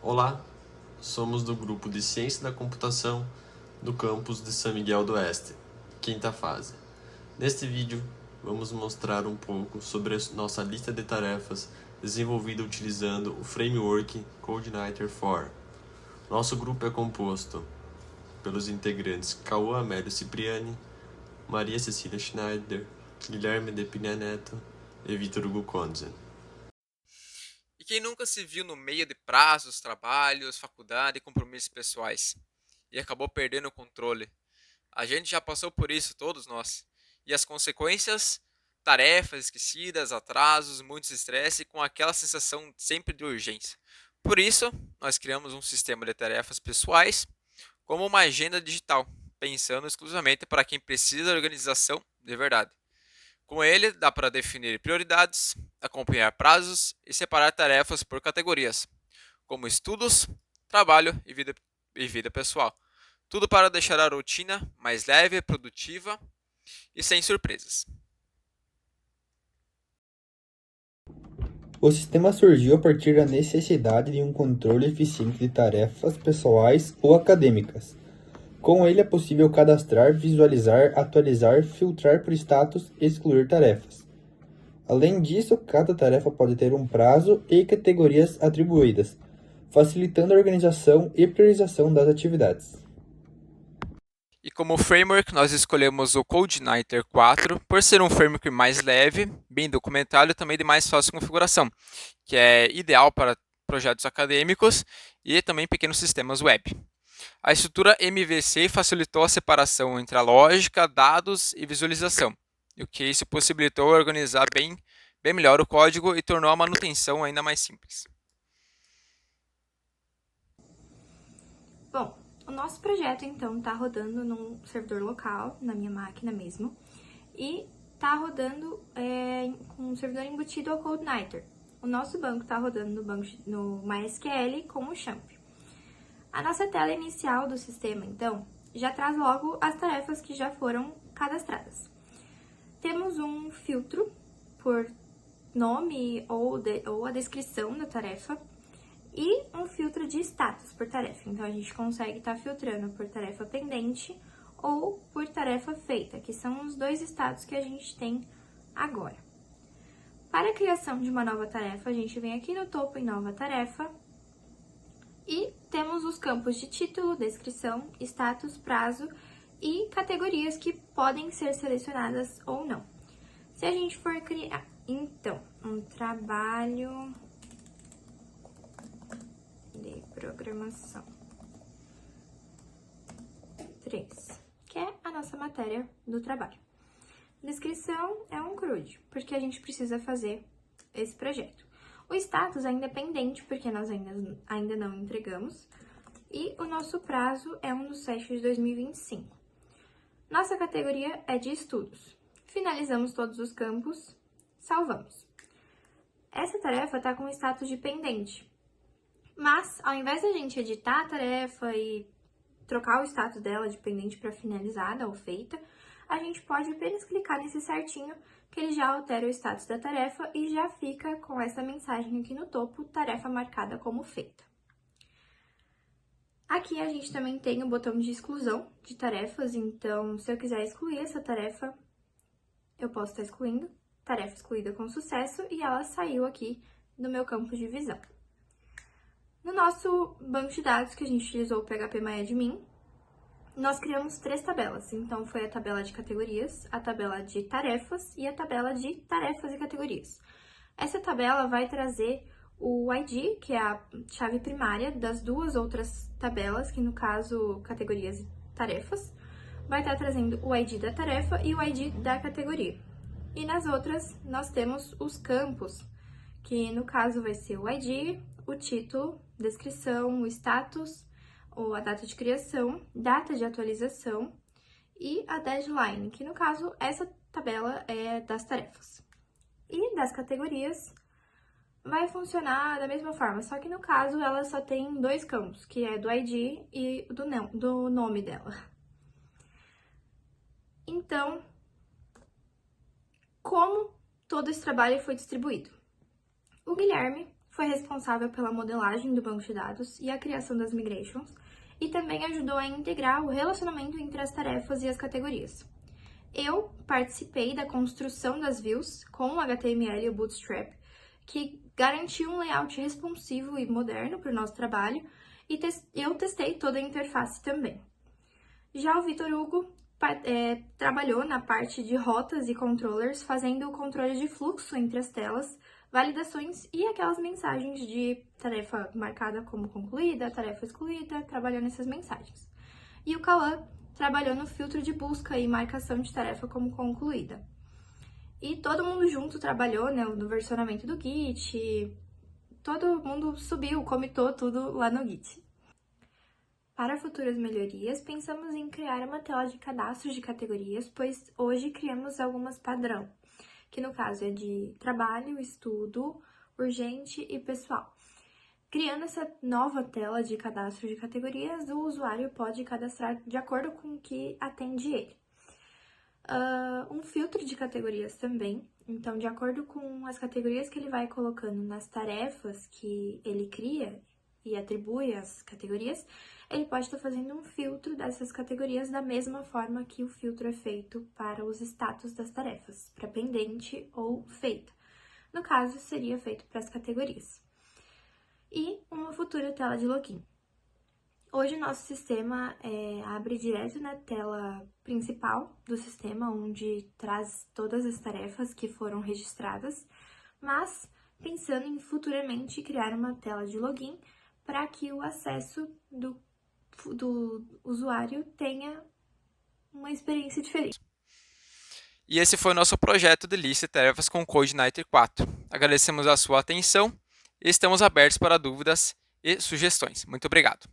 Olá, somos do grupo de Ciência da Computação do campus de São Miguel do Oeste, quinta fase. Neste vídeo, vamos mostrar um pouco sobre a nossa lista de tarefas desenvolvida utilizando o framework CodeIgniter 4. Nosso grupo é composto pelos integrantes Cauã Amélio Cipriani, Maria Cecília Schneider, Guilherme de Pinha Neto e Vitor Hugo Konzen. E quem nunca se viu no meio de prazos, trabalhos, faculdade e compromissos pessoais e acabou perdendo o controle? A gente já passou por isso, todos nós. E as consequências? Tarefas esquecidas, atrasos, muito estresse com aquela sensação sempre de urgência. Por isso, nós criamos um sistema de tarefas pessoais como uma agenda digital, pensando exclusivamente para quem precisa de organização de verdade. Com ele, dá para definir prioridades, acompanhar prazos e separar tarefas por categorias, como estudos, trabalho e vida pessoal. Tudo para deixar a rotina mais leve, produtiva e sem surpresas. O sistema surgiu a partir da necessidade de um controle eficiente de tarefas pessoais ou acadêmicas. Com ele é possível cadastrar, visualizar, atualizar, filtrar por status e excluir tarefas. Além disso, cada tarefa pode ter um prazo e categorias atribuídas, facilitando a organização e priorização das atividades. E como framework, nós escolhemos o CodeIgniter 4 por ser um framework mais leve, bem documentado e também de mais fácil configuração, que é ideal para projetos acadêmicos e também pequenos sistemas web. A estrutura MVC facilitou a separação entre a lógica, dados e visualização, o que isso possibilitou organizar bem melhor o código e tornou a manutenção ainda mais simples. Bom, o nosso projeto então está rodando num servidor local, na minha máquina mesmo, e está rodando com um servidor embutido ao CodeIgniter. O nosso banco está rodando no MySQL com o Champ. A nossa tela inicial do sistema, então, já traz logo as tarefas que já foram cadastradas. Temos um filtro por nome ou a descrição da tarefa e um filtro de status por tarefa. Então, a gente consegue estar filtrando por tarefa pendente ou por tarefa feita, que são os dois status que a gente tem agora. Para a criação de uma nova tarefa, a gente vem aqui no topo em Nova Tarefa e temos os campos de título, descrição, status, prazo e categorias que podem ser selecionadas ou não. Se a gente for criar, então, um trabalho de programação 3, que é a nossa matéria do trabalho. Descrição é um CRUD, porque a gente precisa fazer esse projeto. O status é independente, porque nós ainda não entregamos, e o nosso prazo é 1/7 de 2025. Nossa categoria é de estudos. Finalizamos todos os campos, salvamos. Essa tarefa está com status de pendente, mas ao invés da gente editar a tarefa e trocar o status dela de pendente para finalizada ou feita, a gente pode apenas clicar nesse certinho que ele já altera o status da tarefa e já fica com essa mensagem aqui no topo, tarefa marcada como feita. Aqui a gente também tem o botão de exclusão de tarefas, então se eu quiser excluir essa tarefa, eu posso estar excluindo, tarefa excluída com sucesso, e ela saiu aqui do meu campo de visão. No nosso banco de dados, que a gente utilizou o PHP-MyAdmin, nós criamos 3 tabelas. Então, foi a tabela de categorias, a tabela de tarefas e a tabela de tarefas e categorias. Essa tabela vai trazer o ID, que é a chave primária das duas outras tabelas, que no caso, categorias e tarefas. Vai estar trazendo o ID da tarefa e o ID da categoria. E nas outras, nós temos os campos, que no caso vai ser o ID, o título, descrição, o status, ou a data de criação, data de atualização e a deadline, que no caso essa tabela é das tarefas. E das categorias vai funcionar da mesma forma, só que no caso ela só tem 2 campos, que é do ID e do nome dela. Então, como todo esse trabalho foi distribuído? O Guilherme foi responsável pela modelagem do banco de dados e a criação das migrations, e também ajudou a integrar o relacionamento entre as tarefas e as categorias. Eu participei da construção das views com o HTML e o Bootstrap, que garantiu um layout responsivo e moderno para o nosso trabalho, e eu testei toda a interface também. Já o Vitor Hugo trabalhou na parte de rotas e controllers, fazendo o controle de fluxo entre as telas, validações e aquelas mensagens de tarefa marcada como concluída, tarefa excluída, trabalhando nessas mensagens. E o Cauã trabalhou no filtro de busca e marcação de tarefa como concluída. E todo mundo junto trabalhou, né, no versionamento do Git, todo mundo subiu, comitou tudo lá no Git. Para futuras melhorias, pensamos em criar uma tela de cadastros de categorias, pois hoje criamos algumas padrão, que no caso é de trabalho, estudo, urgente e pessoal. Criando essa nova tela de cadastro de categorias, o usuário pode cadastrar de acordo com o que atende ele. Um filtro de categorias também, então de acordo com as categorias que ele vai colocando nas tarefas que ele cria e atribui às categorias, ele pode estar fazendo um filtro dessas categorias da mesma forma que o filtro é feito para os status das tarefas, para pendente ou feita. No caso, seria feito para as categorias. E uma futura tela de login. Hoje, nosso sistema abre direto na tela principal do sistema, onde traz todas as tarefas que foram registradas, mas pensando em futuramente criar uma tela de login para que o acesso do usuário tenha uma experiência diferente. E esse foi o nosso projeto de lista de tarefas com CodeNighter 4. Agradecemos a sua atenção e estamos abertos para dúvidas e sugestões. Muito obrigado.